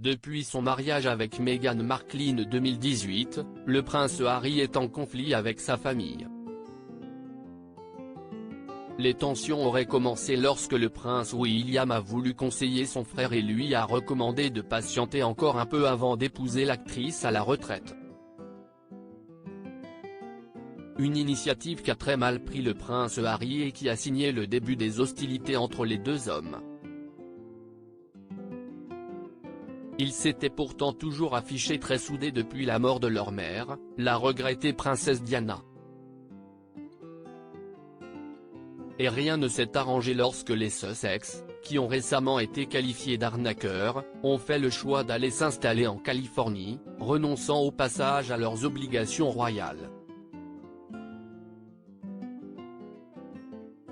Depuis son mariage avec Meghan Markle en 2018, le prince Harry est en conflit avec sa famille. Les tensions auraient commencé lorsque le prince William a voulu conseiller son frère et lui a recommandé de patienter encore un peu avant d'épouser l'actrice à la retraite. Une initiative qu'a très mal pris le prince Harry et qui a signé le début des hostilités entre les deux hommes. Ils s'étaient pourtant toujours affichés très soudés depuis la mort de leur mère, la regrettée princesse Diana. Et rien ne s'est arrangé lorsque les Sussex, qui ont récemment été qualifiés d'arnaqueurs, ont fait le choix d'aller s'installer en Californie, renonçant au passage à leurs obligations royales.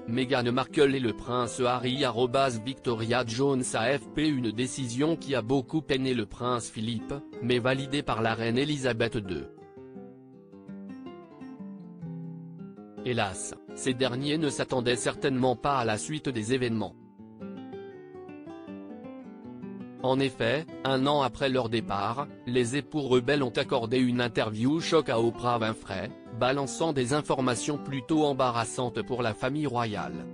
Meghan Markle et le prince Harry @Victoria Jones AFP. Une décision qui a beaucoup peiné le prince Philippe, mais validée par la reine Elisabeth II. Hélas, ces derniers ne s'attendaient certainement pas à la suite des événements. En effet, un an après leur départ, les époux rebelles ont accordé une interview choc à Oprah Winfrey, balançant des informations plutôt embarrassantes pour la famille royale.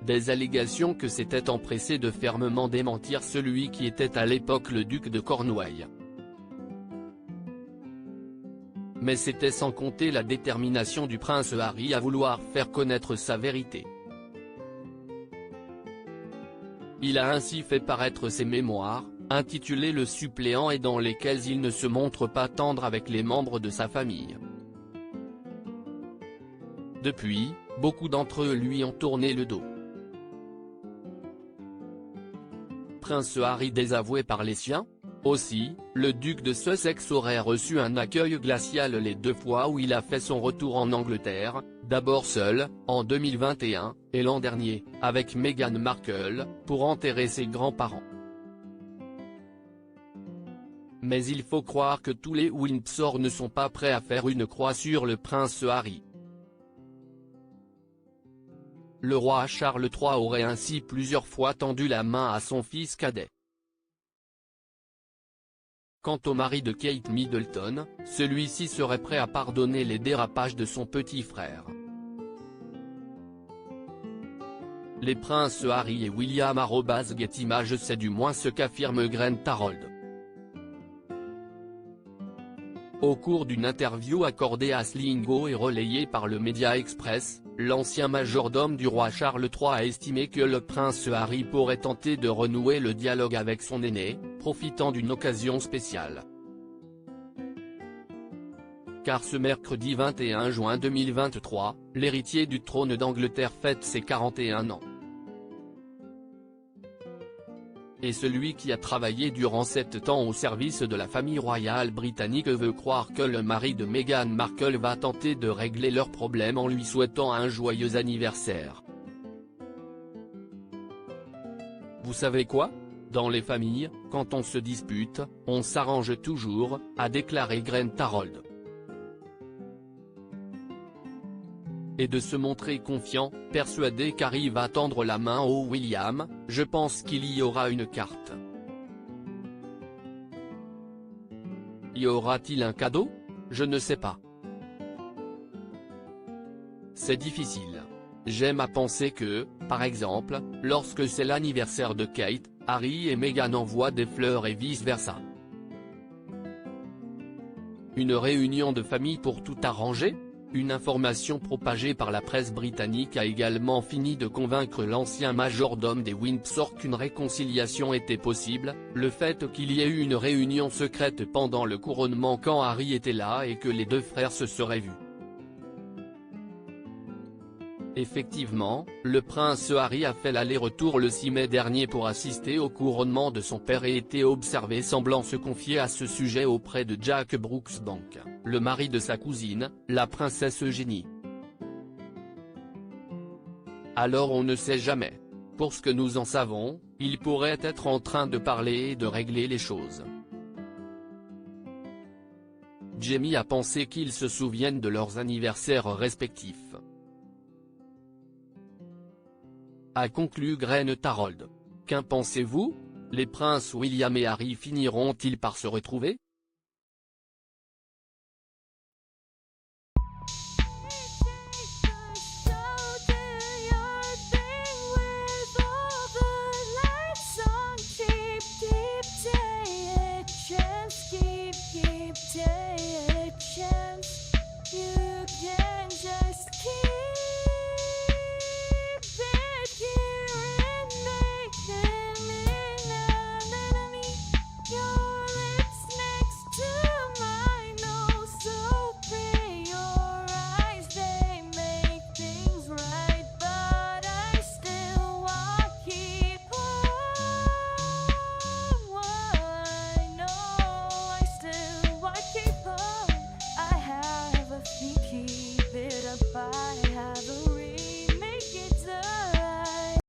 Des allégations que s'était empressé de fermement démentir celui qui était à l'époque le duc de Cornouailles. Mais c'était sans compter la détermination du prince Harry à vouloir faire connaître sa vérité. Il a ainsi fait paraître ses mémoires, intitulées Le Suppléant et dans lesquelles il ne se montre pas tendre avec les membres de sa famille. Depuis, beaucoup d'entre eux lui ont tourné le dos. Prince Harry désavoué par les siens ? Aussi, le duc de Sussex aurait reçu un accueil glacial les deux fois où il a fait son retour en Angleterre, d'abord seul, en 2021, et l'an dernier, avec Meghan Markle, pour enterrer ses grands-parents. Mais il faut croire que tous les Windsor ne sont pas prêts à faire une croix sur le prince Harry. Le roi Charles III aurait ainsi plusieurs fois tendu la main à son fils cadet. Quant au mari de Kate Middleton, celui-ci serait prêt à pardonner les dérapages de son petit frère. Les princes Harry et William @Gettimage. C'est du moins ce qu'affirme Grant Harold. Au cours d'une interview accordée à Slingo et relayée par le Média Express, l'ancien majordome du roi Charles III a estimé que le prince Harry pourrait tenter de renouer le dialogue avec son aîné, profitant d'une occasion spéciale. Car ce mercredi 21 juin 2023, l'héritier du trône d'Angleterre fête ses 41 ans. Et celui qui a travaillé durant 7 ans au service de la famille royale britannique veut croire que le mari de Meghan Markle va tenter de régler leurs problèmes en lui souhaitant un joyeux anniversaire. Vous savez quoi ? Dans les familles, quand on se dispute, on s'arrange toujours, a déclaré Grant Harold. Et de se montrer confiant, persuadé qu'Harry va tendre la main au William, je pense qu'il y aura une carte. Y aura-t-il un cadeau ? Je ne sais pas. C'est difficile. J'aime à penser que, par exemple, lorsque c'est l'anniversaire de Kate, Harry et Meghan envoient des fleurs et vice-versa. Une réunion de famille pour tout arranger ? Une information propagée par la presse britannique a également fini de convaincre l'ancien majordome des Windsor qu'une réconciliation était possible, le fait qu'il y ait eu une réunion secrète pendant le couronnement quand Harry était là et que les deux frères se seraient vus. Effectivement, le prince Harry a fait l'aller-retour le 6 mai dernier pour assister au couronnement de son père et était observé semblant se confier à ce sujet auprès de Jack Brooksbank, le mari de sa cousine, la princesse Eugénie. Alors on ne sait jamais. Pour ce que nous en savons, il pourrait être en train de parler et de régler les choses. Jamie a pensé qu'ils se souviennent de leurs anniversaires respectifs. A conclu Grant Harold. Qu'en pensez-vous ? Les princes William et Harry finiront-ils par se retrouver? Keep day a chance. You